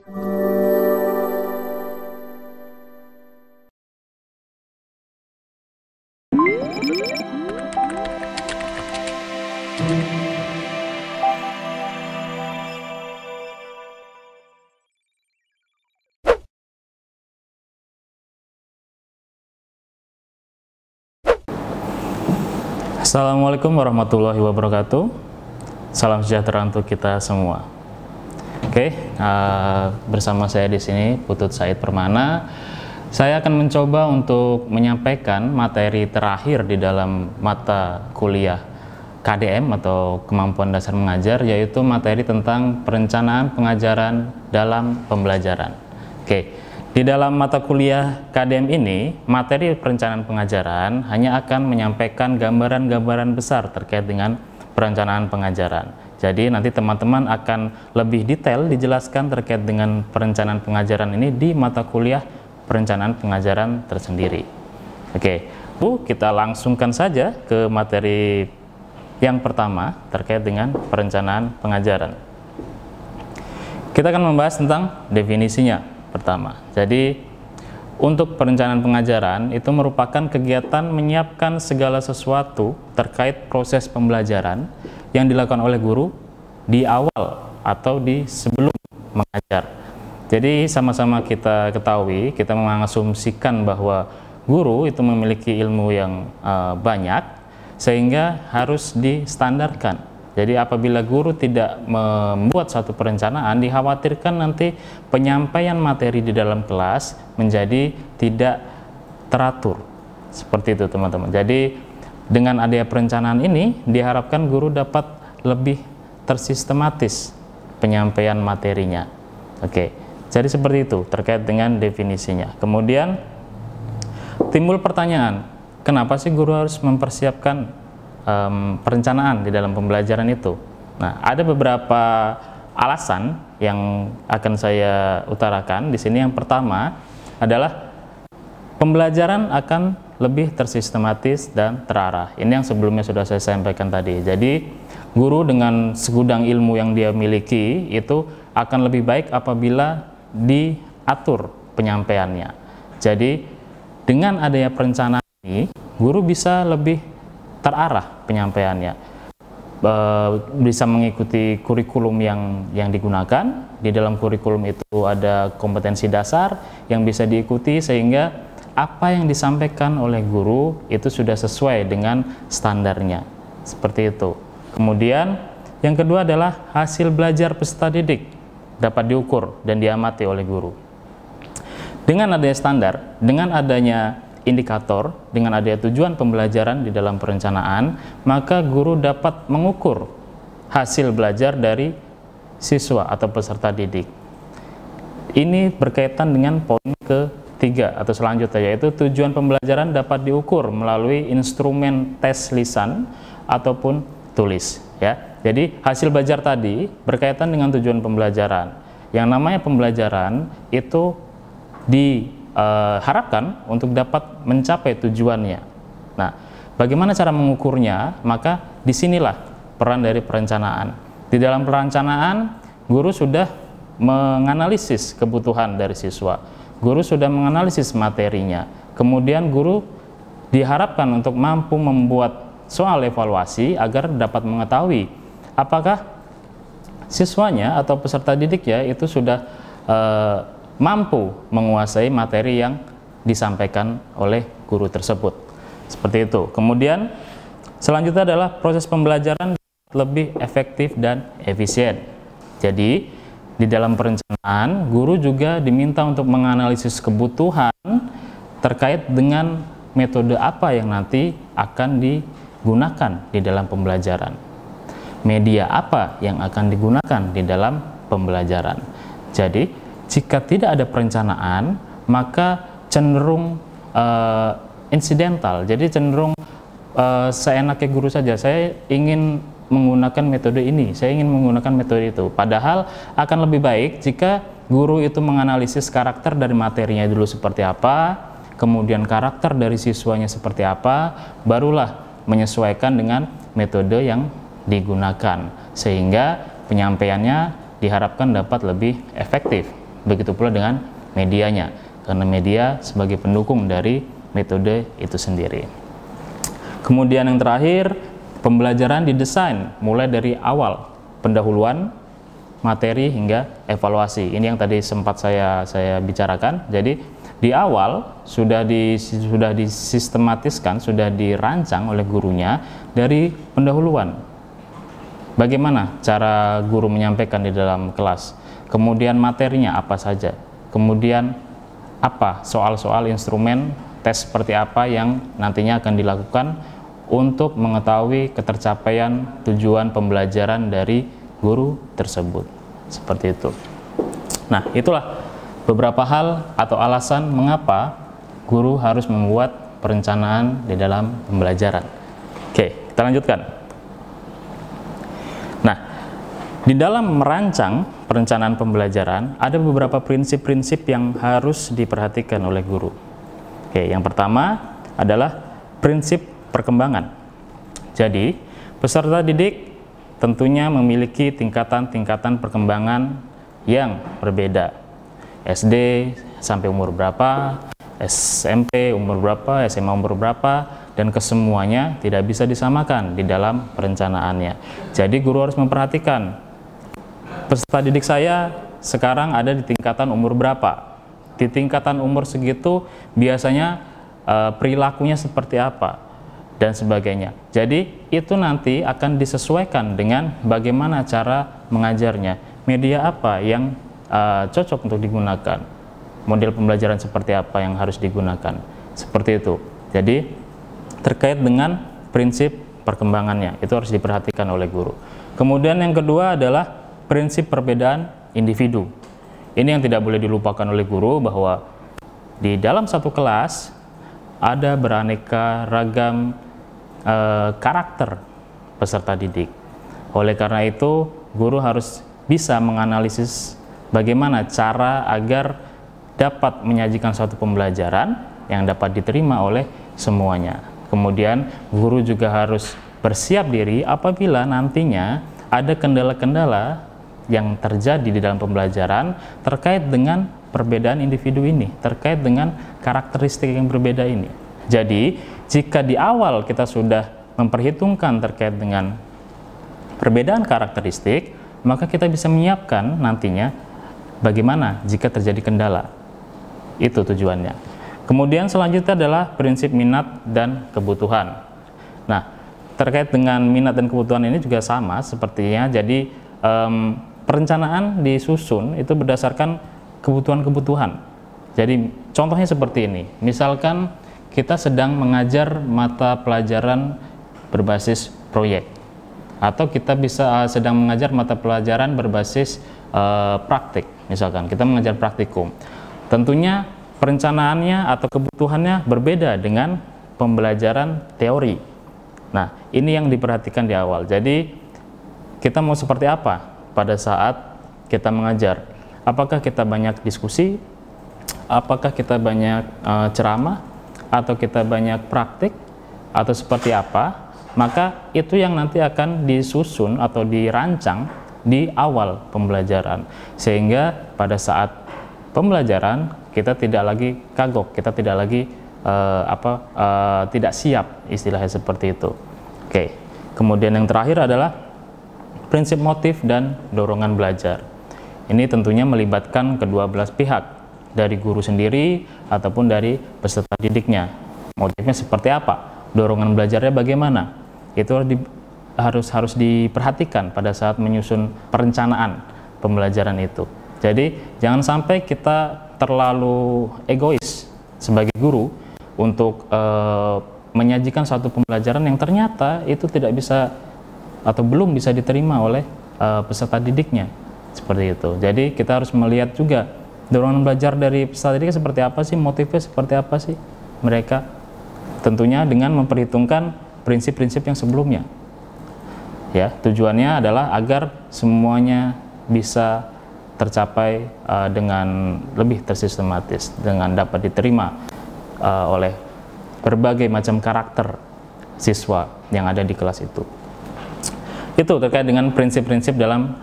Assalamualaikum warahmatullahi wabarakatuh. Salam sejahtera untuk kita semua. Oke, bersama saya di sini Putut Said Permana. Saya akan mencoba untuk menyampaikan materi terakhir di dalam mata kuliah KDM atau Kemampuan Dasar Mengajar, yaitu materi tentang perencanaan pengajaran dalam pembelajaran. Oke. Di dalam mata kuliah KDM ini, materi perencanaan pengajaran hanya akan menyampaikan gambaran-gambaran besar terkait dengan perencanaan pengajaran. Jadi nanti teman-teman akan lebih detail dijelaskan terkait dengan perencanaan pengajaran ini di mata kuliah perencanaan pengajaran tersendiri. Oke, kita langsungkan saja ke materi yang pertama terkait dengan perencanaan pengajaran. Kita akan membahas tentang definisinya. Pertama, jadi untuk perencanaan pengajaran itu merupakan kegiatan menyiapkan segala sesuatu terkait proses pembelajaran yang dilakukan oleh guru di awal atau di sebelum mengajar. Jadi sama-sama kita ketahui, kita mengasumsikan bahwa guru itu memiliki ilmu yang banyak sehingga harus distandarkan. Jadi apabila guru tidak membuat satu perencanaan, dikhawatirkan nanti penyampaian materi di dalam kelas menjadi tidak teratur. Seperti itu teman-teman. Jadi dengan adanya perencanaan ini, diharapkan guru dapat lebih tersistematis penyampaian materinya. Oke, jadi seperti itu terkait dengan definisinya. Kemudian timbul pertanyaan, kenapa sih guru harus mempersiapkan perencanaan di dalam pembelajaran itu? Nah, ada beberapa alasan yang akan saya utarakan di sini. Yang pertama adalah pembelajaran akan lebih tersistematis dan terarah. Ini yang sebelumnya sudah saya sampaikan tadi. Jadi, guru dengan segudang ilmu yang dia miliki itu akan lebih baik apabila diatur penyampaiannya. Jadi, dengan adanya perencanaan ini, guru bisa lebih terarah penyampaiannya, bisa mengikuti kurikulum yang digunakan. Di dalam kurikulum itu ada kompetensi dasar yang bisa diikuti sehingga apa yang disampaikan oleh guru itu sudah sesuai dengan standarnya, seperti itu. Kemudian yang kedua adalah hasil belajar peserta didik dapat diukur dan diamati oleh guru. Dengan adanya standar, dengan adanya indikator, dengan adanya tujuan pembelajaran di dalam perencanaan, maka guru dapat mengukur hasil belajar dari siswa atau peserta didik. Ini berkaitan dengan poin ketiga atau selanjutnya, yaitu tujuan pembelajaran dapat diukur melalui instrumen tes lisan ataupun tulis. Ya, jadi hasil belajar tadi berkaitan dengan tujuan pembelajaran. Yang namanya pembelajaran itu diharapkan untuk dapat mencapai tujuannya. Nah, bagaimana cara mengukurnya? Maka disinilah peran dari perencanaan. Di dalam perencanaan, guru sudah menganalisis kebutuhan dari siswa. Guru sudah menganalisis materinya. Kemudian guru diharapkan untuk mampu membuat soal evaluasi agar dapat mengetahui apakah siswanya atau peserta didiknya itu sudah mampu menguasai materi yang disampaikan oleh guru tersebut. Seperti itu. Kemudian selanjutnya adalah proses pembelajaran lebih efektif dan efisien. Jadi di dalam perencanaan, guru juga diminta untuk menganalisis kebutuhan terkait dengan metode apa yang nanti akan digunakan di dalam pembelajaran. Media apa yang akan digunakan di dalam pembelajaran. Jadi jika tidak ada perencanaan, maka cenderung insidental. Jadi cenderung seenaknya guru saja. Saya ingin menggunakan metode ini, saya ingin menggunakan metode itu. Padahal akan lebih baik jika guru itu menganalisis karakter dari materinya dulu seperti apa, kemudian karakter dari siswanya seperti apa, barulah menyesuaikan dengan metode yang digunakan, sehingga penyampaiannya diharapkan dapat lebih efektif. Begitu pula dengan medianya, karena media sebagai pendukung dari metode itu sendiri. Kemudian yang terakhir, pembelajaran didesain mulai dari awal, pendahuluan, materi hingga evaluasi. Ini yang tadi sempat saya bicarakan. Jadi di awal sudah disistematiskan, sudah dirancang oleh gurunya dari pendahuluan. Bagaimana cara guru menyampaikan di dalam kelas? Kemudian materinya apa saja? Kemudian apa soal-soal, instrumen, tes seperti apa yang nantinya akan dilakukan untuk mengetahui ketercapaian tujuan pembelajaran dari guru tersebut. Seperti itu. Nah, itulah beberapa hal atau alasan mengapa guru harus membuat perencanaan di dalam pembelajaran. Oke, kita lanjutkan. Nah, di dalam merancang perencanaan pembelajaran ada beberapa prinsip-prinsip yang harus diperhatikan oleh guru. Oke, yang pertama adalah prinsip perkembangan. Jadi, peserta didik tentunya memiliki tingkatan-tingkatan perkembangan yang berbeda. SD sampai umur berapa, SMP umur berapa, SMA umur berapa, dan kesemuanya tidak bisa disamakan di dalam perencanaannya. Jadi guru harus memperhatikan peserta didik saya sekarang ada di tingkatan umur berapa. Di tingkatan umur segitu biasanya perilakunya seperti apa dan sebagainya. Jadi itu nanti akan disesuaikan dengan bagaimana cara mengajarnya, media apa yang cocok untuk digunakan, model pembelajaran seperti apa yang harus digunakan, seperti itu. Jadi terkait dengan prinsip perkembangannya itu harus diperhatikan oleh guru. Kemudian yang kedua adalah prinsip perbedaan individu. Ini yang tidak boleh dilupakan oleh guru, bahwa di dalam satu kelas ada beraneka ragam karakter peserta didik. Oleh karena itu, guru harus bisa menganalisis bagaimana cara agar dapat menyajikan suatu pembelajaran yang dapat diterima oleh semuanya. Kemudian, guru juga harus bersiap diri apabila nantinya ada kendala-kendala yang terjadi di dalam pembelajaran terkait dengan perbedaan individu ini, terkait dengan karakteristik yang berbeda ini. Jadi, jika di awal kita sudah memperhitungkan terkait dengan perbedaan karakteristik, maka kita bisa menyiapkan nantinya bagaimana jika terjadi kendala. Itu tujuannya. Kemudian selanjutnya adalah prinsip minat dan kebutuhan. Nah, terkait dengan minat dan kebutuhan ini juga sama sepertinya. Jadi, perencanaan disusun itu berdasarkan kebutuhan-kebutuhan. Jadi, contohnya seperti ini. Misalkan kita sedang mengajar mata pelajaran berbasis proyek, atau kita bisa sedang mengajar mata pelajaran berbasis praktik. Misalkan kita mengajar praktikum, tentunya perencanaannya atau kebutuhannya berbeda dengan pembelajaran teori. Nah, ini yang diperhatikan di awal. Jadi kita mau seperti apa pada saat kita mengajar? Apakah kita banyak diskusi? Apakah kita banyak ceramah? Atau kita banyak praktik, atau seperti apa? Maka itu yang nanti akan disusun atau dirancang di awal pembelajaran, sehingga pada saat pembelajaran kita tidak lagi kagok, kita tidak lagi tidak siap, istilahnya seperti itu. Oke. Kemudian yang terakhir adalah prinsip motif dan dorongan belajar. Ini tentunya melibatkan kedua belah pihak, dari guru sendiri ataupun dari peserta didiknya. Motifnya seperti apa? Dorongan belajarnya bagaimana? Itu harus diperhatikan pada saat menyusun perencanaan pembelajaran itu. Jadi jangan sampai kita terlalu egois sebagai guru untuk menyajikan suatu pembelajaran yang ternyata itu tidak bisa atau belum bisa diterima oleh peserta didiknya. Seperti itu. Jadi kita harus melihat juga dorongan belajar dari peserta didik seperti apa sih, motifnya seperti apa sih mereka, tentunya dengan memperhitungkan prinsip-prinsip yang sebelumnya. Ya, tujuannya adalah agar semuanya bisa tercapai dengan lebih tersistematis, dengan dapat diterima oleh berbagai macam karakter siswa yang ada di kelas itu. Itu terkait dengan prinsip-prinsip dalam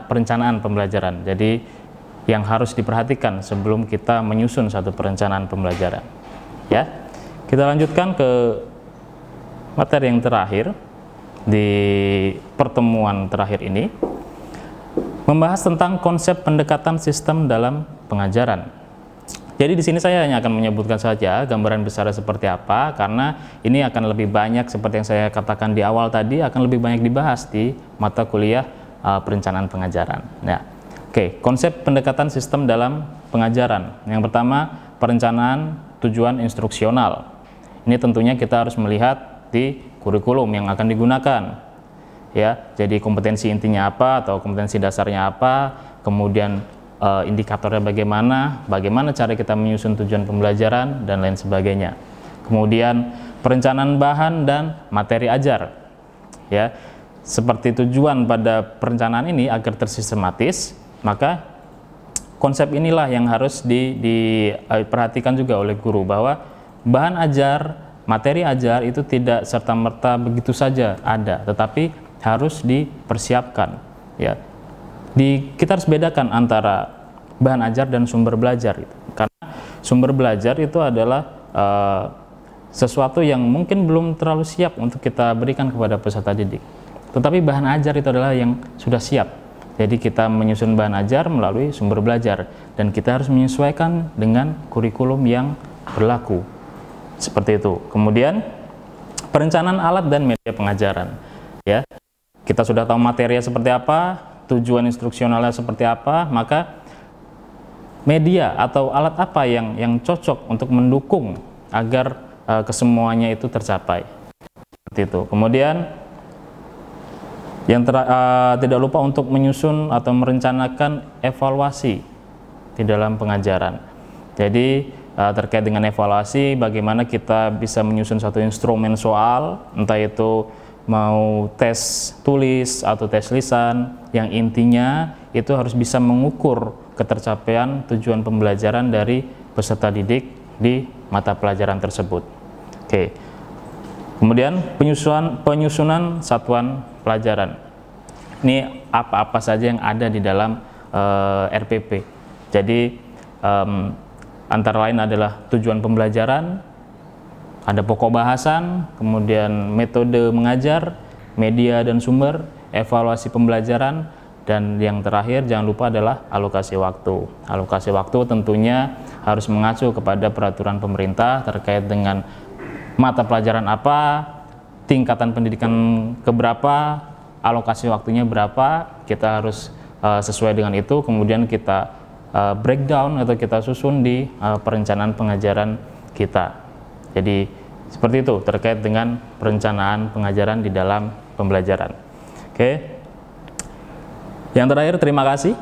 perencanaan pembelajaran. Jadi yang harus diperhatikan sebelum kita menyusun satu perencanaan pembelajaran. Ya, kita lanjutkan ke materi yang terakhir di pertemuan terakhir ini, membahas tentang konsep pendekatan sistem dalam pengajaran. Jadi di sini saya hanya akan menyebutkan saja gambaran besar seperti apa, karena ini akan lebih banyak seperti yang saya katakan di awal tadi, akan lebih banyak dibahas di mata kuliah perencanaan pengajaran. Nah, oke, konsep pendekatan sistem dalam pengajaran. Yang pertama, perencanaan tujuan instruksional. Ini tentunya kita harus melihat di kurikulum yang akan digunakan. Ya, jadi kompetensi intinya apa atau kompetensi dasarnya apa, kemudian indikatornya bagaimana cara kita menyusun tujuan pembelajaran, dan lain sebagainya. Kemudian perencanaan bahan dan materi ajar. Ya, seperti tujuan pada perencanaan ini agar tersistematis, maka konsep inilah yang harus diperhatikan juga oleh guru, bahwa bahan ajar, materi ajar itu tidak serta-merta begitu saja ada, tetapi harus dipersiapkan. Ya, kita harus bedakan antara bahan ajar dan sumber belajar, karena sumber belajar itu adalah sesuatu yang mungkin belum terlalu siap untuk kita berikan kepada peserta didik, tetapi bahan ajar itu adalah yang sudah siap. Jadi kita menyusun bahan ajar melalui sumber belajar, dan kita harus menyesuaikan dengan kurikulum yang berlaku, seperti itu. Kemudian perencanaan alat dan media pengajaran. Ya, kita sudah tahu materinya seperti apa, tujuan instruksionalnya seperti apa, maka media atau alat apa yang cocok untuk mendukung agar kesemuanya itu tercapai, seperti itu. Kemudian tidak lupa untuk menyusun atau merencanakan evaluasi di dalam pengajaran. Jadi terkait dengan evaluasi, bagaimana kita bisa menyusun satu instrumen soal, entah itu mau tes tulis atau tes lisan, yang intinya itu harus bisa mengukur ketercapaian tujuan pembelajaran dari peserta didik di mata pelajaran tersebut. Oke. Kemudian penyusunan satuan pelajaran. Ini apa-apa saja yang ada di dalam RPP. Jadi antara lain adalah tujuan pembelajaran, ada pokok bahasan, kemudian metode mengajar, media dan sumber, evaluasi pembelajaran, dan yang terakhir jangan lupa adalah alokasi waktu. Alokasi waktu tentunya harus mengacu kepada peraturan pemerintah terkait dengan mata pelajaran apa, tingkatan pendidikan keberapa, alokasi waktunya berapa, kita harus sesuai dengan itu, kemudian kita breakdown atau kita susun di perencanaan pengajaran kita. Jadi seperti itu terkait dengan perencanaan pengajaran di dalam pembelajaran. Oke. Yang terakhir, terima kasih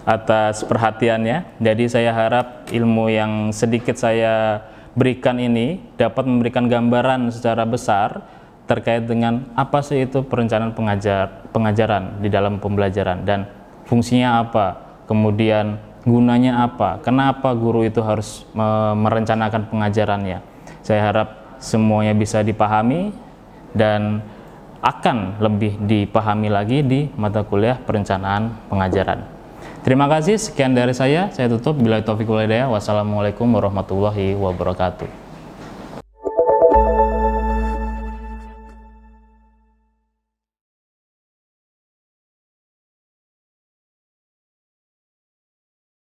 atas perhatiannya. Jadi saya harap ilmu yang sedikit saya berikan ini dapat memberikan gambaran secara besar terkait dengan apa sih itu perencanaan pengajaran di dalam pembelajaran dan fungsinya apa, kemudian gunanya apa, kenapa guru itu harus merencanakan pengajarannya. Saya harap semuanya bisa dipahami dan akan lebih dipahami lagi di mata kuliah perencanaan pengajaran. Terima kasih, sekian dari saya tutup. Billahi taufiq wal hidayah. Wassalamualaikum warahmatullahi wabarakatuh.